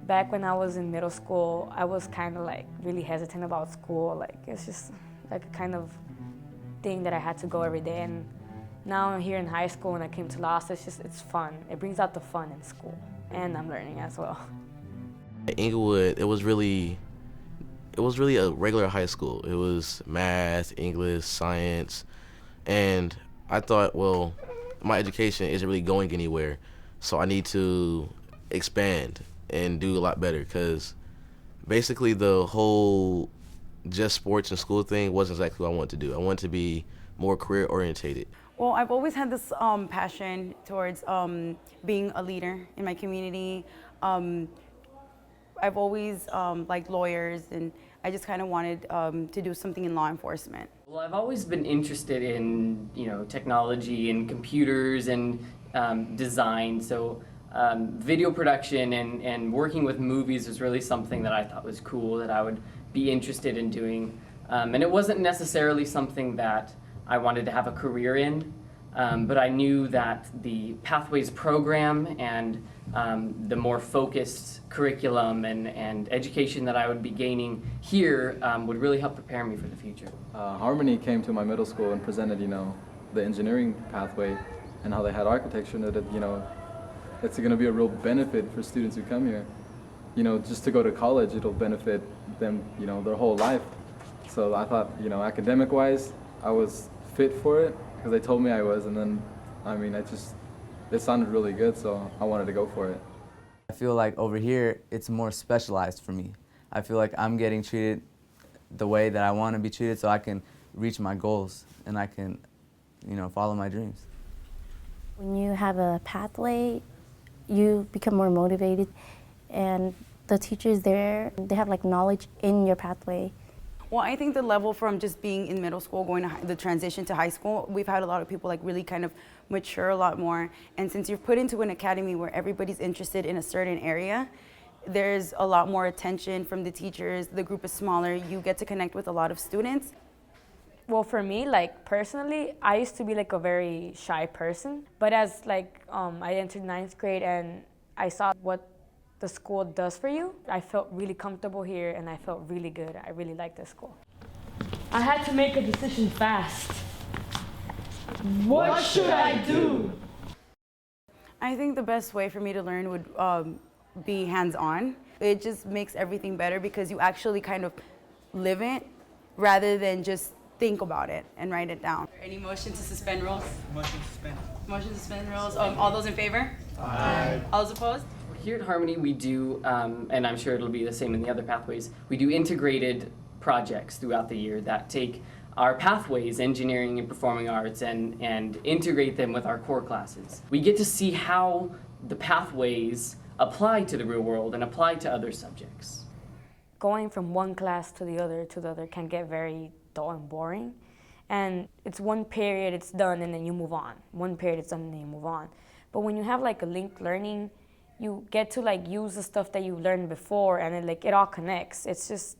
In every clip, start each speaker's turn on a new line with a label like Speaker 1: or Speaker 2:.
Speaker 1: Back when I was in middle school, I was kind of like really hesitant about school. Like it's just like a kind of thing that I had to go every day. And now I'm here in high school and I came to Los, it's fun. It brings out the fun in school, and I'm learning as well.
Speaker 2: At Inglewood, it was really a regular high school. It was math, English, science, and I thought, well, my education isn't really going anywhere, so I need to expand and do a lot better, because basically the whole just sports and school thing wasn't exactly what I wanted to do. I wanted to be more career orientated.
Speaker 3: Well, I've always had this passion towards being a leader in my community. I've always liked lawyers, and I just kind of wanted to do something in law enforcement.
Speaker 4: Well, I've always been interested in, technology and computers and design. So video production and working with movies was really something that I thought was cool, that I would be interested in doing. And it wasn't necessarily something that I wanted to have a career in, but I knew that the Pathways program and the more focused curriculum and education that I would be gaining here would really help prepare me for the future.
Speaker 5: Harmony came to my middle school and presented, the engineering pathway and how they had architecture, and that, it's going to be a real benefit for students who come here. Just to go to college, it'll benefit them, their whole life. So I thought, academic-wise, I was fit for it because they told me I was, and then, it sounded really good, so I wanted to go for it.
Speaker 6: I feel like over here, it's more specialized for me. I feel like I'm getting treated the way that I want to be treated, so I can reach my goals and I can, follow my dreams.
Speaker 7: When you have a pathway, you become more motivated, and the teachers there, they have like knowledge in your pathway.
Speaker 3: Well, I think the level from just being in middle school, going to the transition to high school, we've had a lot of people like really kind of mature a lot more. And since you're put into an academy where everybody's interested in a certain area, there's a lot more attention from the teachers. The group is smaller. You get to connect with a lot of students.
Speaker 1: Well, for me, like personally, I used to be like a very shy person. But as I entered ninth grade and I saw what the school does for you, I felt really comfortable here and I felt really good. I really like this school. I had to make a decision fast. What should I do?
Speaker 3: I think the best way for me to learn would be hands-on. It just makes everything better because you actually kind of live it rather than just think about it and write it down. Any motion to suspend rules?
Speaker 8: Motion to suspend.
Speaker 3: Motion to suspend rules. All those in favor?
Speaker 8: Aye.
Speaker 3: All those opposed?
Speaker 4: Here at Harmony, we do, and I'm sure it'll be the same in the other pathways, we do integrated projects throughout the year that take our pathways, engineering and performing arts, and integrate them with our core classes. We get to see how the pathways apply to the real world and apply to other subjects.
Speaker 1: Going from one class to the other can get very dull and boring. And it's one period, it's done, and then you move on. One period, it's done, and then you move on. But when you have like a linked learning, you get to like use the stuff that you learned before, and then it all connects. It's just,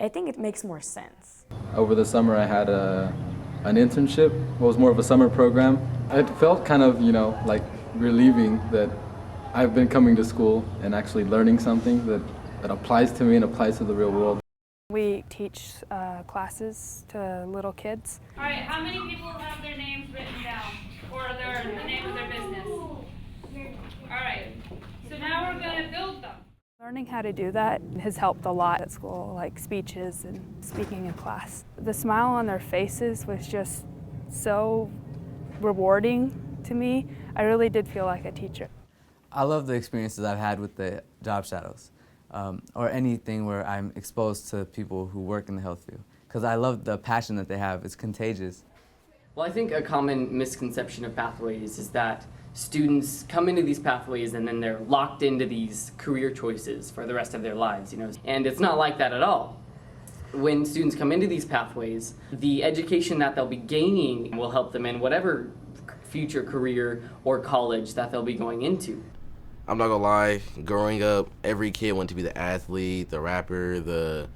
Speaker 1: I think it makes more sense.
Speaker 5: Over the summer I had an internship. It was more of a summer program. It felt kind of, like relieving that I've been coming to school and actually learning something that applies to me and applies to the real world.
Speaker 9: We teach classes to little kids.
Speaker 10: All right, how many people have their names written down or the name of their business? All right, so now we're going to build them.
Speaker 9: Learning how to do that has helped a lot at school, like speeches and speaking in class. The smile on their faces was just so rewarding to me. I really did feel like a teacher.
Speaker 6: I love the experiences I've had with the job shadows, or anything where I'm exposed to people who work in the health field, because I love the passion that they have. It's contagious.
Speaker 4: Well, I think a common misconception of pathways is that students come into these pathways and then they're locked into these career choices for the rest of their lives, and it's not like that at all. When students come into these pathways, the education that they'll be gaining will help them in whatever future career or college that they'll be going into.
Speaker 2: I'm not gonna lie, growing up, every kid wanted to be the athlete, the rapper, the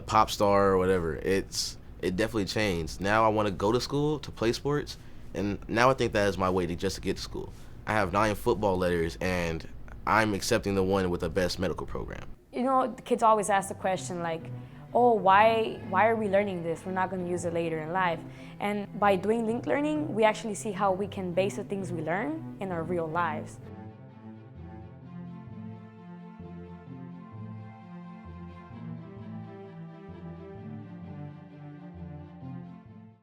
Speaker 2: pop star, or whatever. It definitely changed. Now I want to go to school to play sports, and now I think that is my way to just to get to school. I have 9 football letters, and I'm accepting the one with the best medical program.
Speaker 1: You know, the kids always ask the question like, oh, why are we learning this? We're not going to use it later in life. And by doing linked learning, we actually see how we can base the things we learn in our real lives.